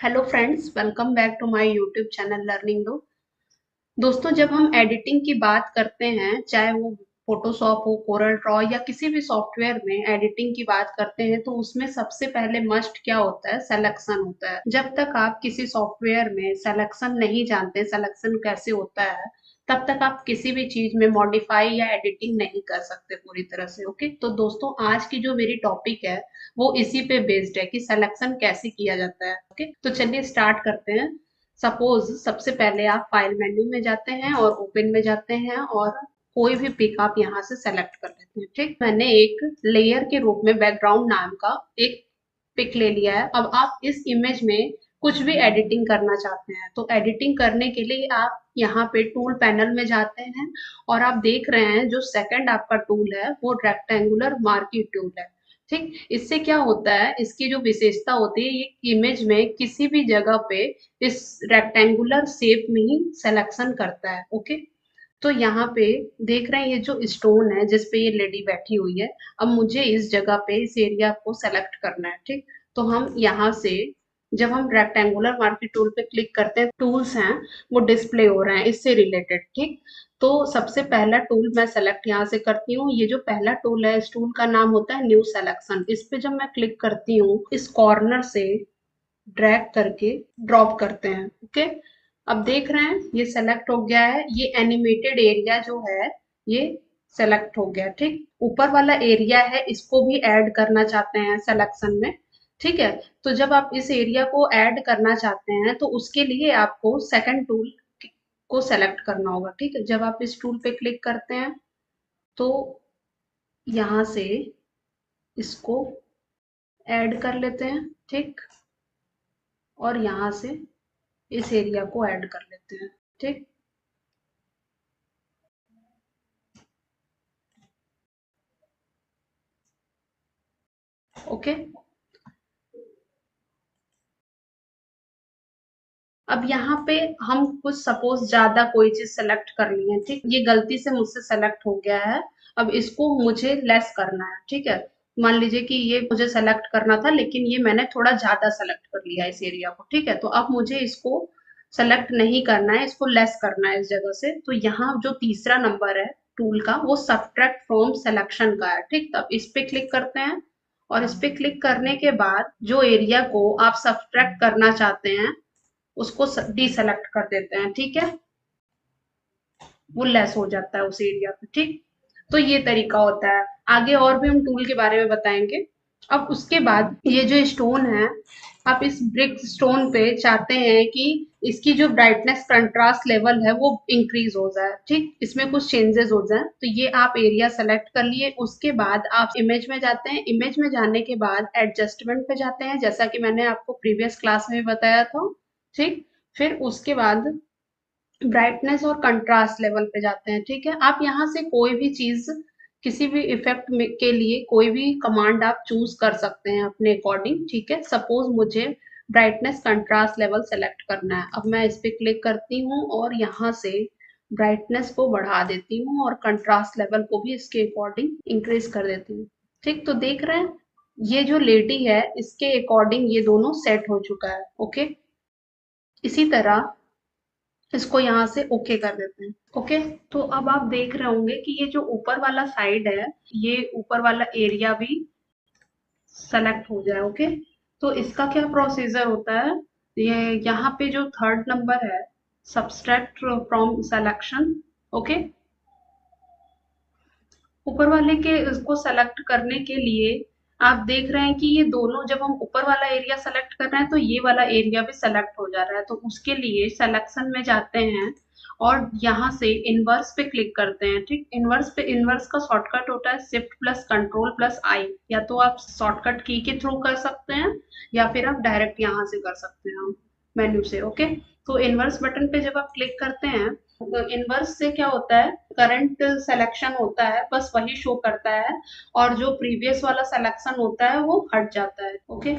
Hello friends, welcome back to my YouTube channel learning दो। दोस्तों, जब हम एडिटिंग की बात करते हैं, चाहे वो फोटोशॉप हो, कोरल ड्रॉ या किसी भी सॉफ्टवेयर में एडिटिंग की बात करते हैं, तो उसमें सबसे पहले मस्ट क्या होता है? सिलेक्शन होता है। जब तक आप किसी सॉफ्टवेयर में सिलेक्शन नहीं जानते, सिलेक्शन कैसे होता है, तब तक आप किसी भी चीज में मॉडिफाई या एडिटिंग नहीं कर सकते पूरी तरह से। ओके, तो दोस्तों आज की जो मेरी टॉपिक है वो इसी पे बेस्ड है कि सिलेक्शन कैसे किया जाता है। ओके, तो चलिए स्टार्ट करते हैं। सपोज सबसे पहले आप फाइल मेन्यू में जाते हैं और ओपन में जाते हैं और कोई भी पिक आप यहाँ से सेलेक्ट कर लेते हैं। ठीक, मैंने एक लेयर के रूप में बैकग्राउंड नाम का एक पिक ले लिया है। अब आप इस इमेज में कुछ भी एडिटिंग करना चाहते हैं, तो एडिटिंग करने के लिए आप यहाँ पे टूल पैनल में जाते हैं और आप देख रहे हैं जो सेकंड आपका टूल है वो रेक्टेंगुलर मार्की टूल है। ठीक, इससे क्या होता है, इसकी जो विशेषता होती है, ये इमेज में किसी भी जगह पे इस रेक्टेंगुलर शेप में ही सिलेक्शन करता है। ओके, तो यहाँ पे देख रहे हैं ये जो स्टोन है जिस पे ये लेडी बैठी हुई है, अब मुझे इस जगह पे इस एरिया को सेलेक्ट करना है। ठीक, तो हम यहाँ से जब हम रेक्टेंगुलर मार्की टूल पे क्लिक करते हैं, टूल्स हैं वो डिस्प्ले हो रहे हैं इससे रिलेटेड। ठीक, तो सबसे पहला टूल मैं सेलेक्ट यहाँ से करती हूँ। ये जो पहला टूल है, इस टूल का नाम होता है न्यू सिलेक्शन। इस पे जब मैं क्लिक करती हूँ, इस कॉर्नर से ड्रैग करके ड्रॉप करते हैं। ओके, अब देख रहे हैं ये सेलेक्ट हो गया है। ये एनिमेटेड एरिया जो है ये सेलेक्ट हो गया। ठीक, ऊपर वाला एरिया है इसको भी ऐड करना चाहते हैं सिलेक्शन में। ठीक है, तो जब आप इस एरिया को ऐड करना चाहते हैं तो उसके लिए आपको सेकंड टूल को सेलेक्ट करना होगा। ठीक है, जब आप इस टूल पे क्लिक करते हैं तो यहाँ से इसको ऐड कर लेते हैं। ठीक, और यहाँ से इस एरिया को ऐड कर लेते हैं। ठीक, ओके। अब यहाँ पे हम कुछ सपोज ज्यादा कोई चीज सेलेक्ट कर ली है। ठीक, ये गलती से मुझसे सेलेक्ट हो गया है। अब इसको मुझे लेस करना है। ठीक है, मान लीजिए कि ये मुझे सेलेक्ट करना था लेकिन ये मैंने थोड़ा ज्यादा सेलेक्ट कर लिया इस एरिया को। ठीक है, तो अब मुझे इसको सेलेक्ट नहीं करना है, इसको लेस करना है इस जगह से। तो यहाँ जो तीसरा नंबर है टूल का वो सब्ट्रैक्ट फ्रॉम सिलेक्शन का है। ठीक, तो अब इस पे क्लिक करते हैं और इस पे क्लिक करने के बाद जो एरिया को आप सब्ट्रैक्ट करना चाहते हैं उसको डीसेलेक्ट कर देते हैं। ठीक है, वो लेस हो जाता है उस एरिया पे। ठीक, तो ये तरीका होता है। आगे और भी हम टूल के बारे में बताएंगे। अब उसके बाद ये जो स्टोन है, आप इस ब्रिक स्टोन पे चाहते हैं कि इसकी जो ब्राइटनेस कंट्रास्ट लेवल है वो इंक्रीज हो जाए। ठीक, इसमें कुछ चेंजेस हो जाए, तो ये आप एरिया सेलेक्ट कर लिए। उसके बाद आप इमेज में जाते हैं। इमेज में जाने के बाद एडजस्टमेंट पे जाते हैं, जैसा कि मैंने आपको प्रीवियस क्लास में भी बताया था। ठीक, फिर उसके बाद ब्राइटनेस और कंट्रास्ट लेवल पे जाते हैं। ठीक है, आप यहाँ से कोई भी चीज, किसी भी इफेक्ट के लिए कोई भी कमांड आप चूज कर सकते हैं अपने अकॉर्डिंग। ठीक है, सपोज मुझे ब्राइटनेस कंट्रास्ट लेवल सेलेक्ट करना है। अब मैं इस पे क्लिक करती हूँ और यहाँ से ब्राइटनेस को बढ़ा देती हूँ और कंट्रास्ट लेवल को भी इसके अकॉर्डिंग इंक्रीज कर देती हूँ। ठीक, तो देख रहे हैं ये जो लेडी है इसके अकॉर्डिंग ये दोनों सेट हो चुका है। ओके, इसी तरह इसको यहाँ से ओके कर देते हैं। ओके, तो अब आप देख रहे होंगे कि ये जो ऊपर वाला साइड है, ये ऊपर वाला एरिया भी सेलेक्ट हो जाए। ओके, तो इसका क्या प्रोसीजर होता है? ये यहाँ पे जो थर्ड नंबर है, सब्सट्रैक्ट फ्रॉम सिलेक्शन। ओके, ऊपर वाले के इसको सेलेक्ट करने के लिए आप देख रहे हैं कि ये दोनों, जब हम ऊपर वाला एरिया सेलेक्ट कर रहे हैं तो ये वाला एरिया भी सेलेक्ट हो जा रहा है। तो उसके लिए सिलेक्शन में जाते हैं और यहाँ से इनवर्स पे क्लिक करते हैं। ठीक, इनवर्स पे, इनवर्स का शॉर्टकट होता है शिफ्ट प्लस कंट्रोल प्लस आई। या तो आप शॉर्टकट की के थ्रू कर सकते हैं या फिर आप डायरेक्ट यहाँ से कर सकते हैं मेन्यू से। ओके, तो इनवर्स बटन पे जब आप क्लिक करते हैं तो इनवर्स से क्या होता है, करंट सिलेक्शन होता है बस वही शो करता है और जो प्रीवियस वाला सिलेक्शन होता है वो हट जाता है। ओके,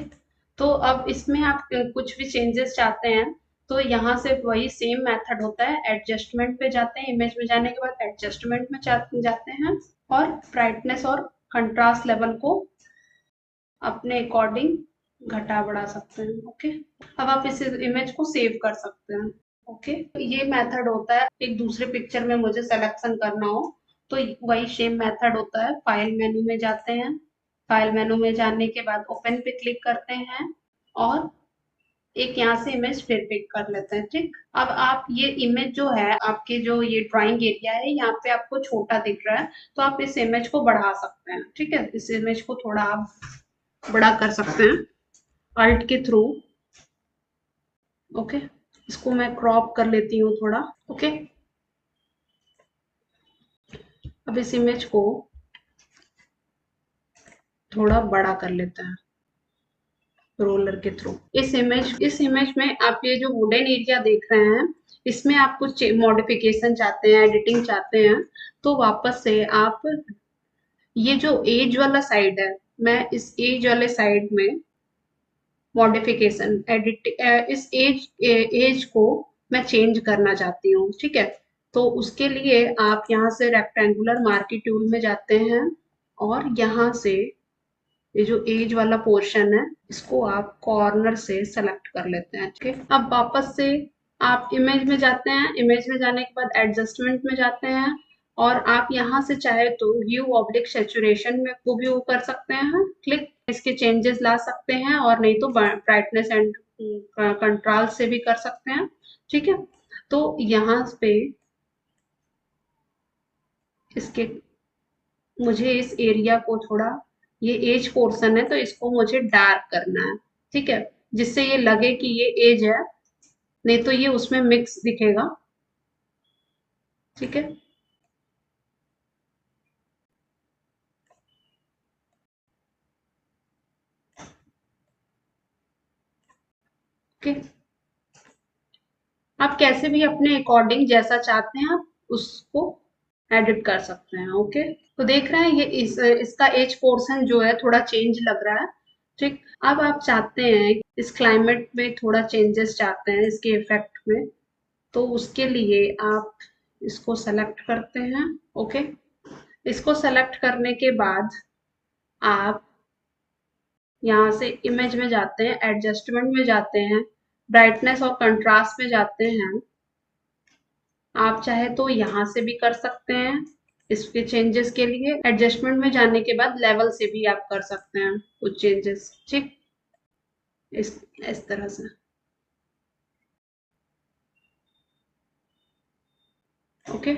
तो अब इसमें आप कुछ भी चेंजेस चाहते हैं तो यहाँ से वही सेम मेथड होता है। एडजस्टमेंट पे जाते हैं, इमेज में जाने के बाद एडजस्टमेंट में जाते हैं और ब्राइटनेस और कंट्रास्ट लेवल को अपने अकॉर्डिंग घटा बढ़ा सकते हैं। ओके, अब आप इस इमेज को सेव कर सकते हैं। ओके, ये मेथड होता है एक दूसरे पिक्चर में मुझे सिलेक्शन करना हो तो वही सेम मेथड होता है। फाइल मेनू में जाते हैं, फाइल मेनू में जाने के बाद ओपन पे क्लिक करते हैं और एक यहाँ से इमेज फिर पिक कर लेते हैं। ठीक, अब आप ये इमेज जो है आपके जो ये ड्राइंग एरिया है यहाँ पे आपको छोटा दिख रहा है तो आप इस इमेज को बढ़ा सकते हैं। ठीक है, इस इमेज को थोड़ा आप बड़ा कर सकते हैं अल्ट के थ्रू। ओके, इसको मैं क्रॉप कर लेती हूँ थोड़ा। ओके, अब इस इमेज को थोड़ा बड़ा कर लेते हैं रोलर के थ्रू। इस इमेज में आप ये जो वुडन एरिया देख रहे हैं इसमें आप कुछ मॉडिफिकेशन चाहते हैं, एडिटिंग चाहते हैं तो वापस से आप ये जो एज वाला साइड है, मैं इस एज वाले साइड में मॉडिफिकेशन एडिट इस एज को मैं चेंज करना चाहती हूँ। ठीक है, तो उसके लिए आप यहाँ से रेक्टेंगुलर मार्की टूल में जाते हैं और यहाँ से ये जो एज वाला पोर्शन है इसको आप कॉर्नर से सेलेक्ट कर लेते हैं। ठीक है, अब वापस से आप इमेज में जाते हैं, इमेज में जाने के बाद एडजस्टमेंट में जाते हैं और आप यहाँ से चाहे तो ह्यू ऑब्लिक सैचुरेशन में को भी वो कर सकते हैं क्लिक, इसके चेंजेस ला सकते हैं और नहीं तो ब्राइटनेस एंड कंट्रास्ट से भी कर सकते हैं। ठीक है, तो यहाँ पे इसके मुझे इस एरिया को थोड़ा, ये एज पोर्शन है तो इसको मुझे डार्क करना है। ठीक है, जिससे ये लगे कि ये एज है, नहीं तो ये उसमें मिक्स दिखेगा। ठीक है, ओके, आप कैसे भी अपने अकॉर्डिंग जैसा चाहते हैं आप उसको एडिट कर सकते हैं। ओके, तो देख रहे हैं ये इसका एज पोर्शन जो है थोड़ा चेंज लग रहा है। ठीक, अब आप चाहते हैं इस क्लाइमेट में थोड़ा चेंजेस चाहते हैं इसके इफेक्ट में तो उसके लिए आप इसको सेलेक्ट करते हैं। ओके, इसको सेलेक्ट करने के बाद आप यहाँ से इमेज में जाते हैं, एडजस्टमेंट में जाते हैं, ब्राइटनेस और कंट्रास्ट में जाते हैं। आप चाहे तो यहाँ से भी कर सकते हैं इसके चेंजेस के लिए। एडजस्टमेंट में जाने के बाद लेवल से भी आप कर सकते हैं कुछ चेंजेस। ठीक, इस तरह से। ओके,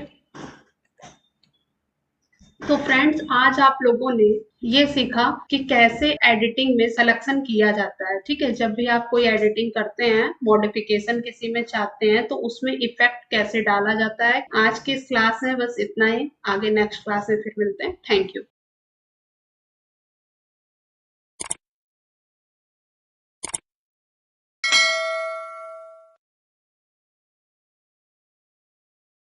तो फ्रेंड्स आज आप लोगों ने ये सीखा कि कैसे एडिटिंग में सिलेक्शन किया जाता है। ठीक है, जब भी आप कोई एडिटिंग करते हैं, मॉडिफिकेशन किसी में चाहते हैं तो उसमें इफेक्ट कैसे डाला जाता है। आज की इस क्लास में बस इतना ही, आगे नेक्स्ट क्लास में फिर मिलते हैं। Thank you.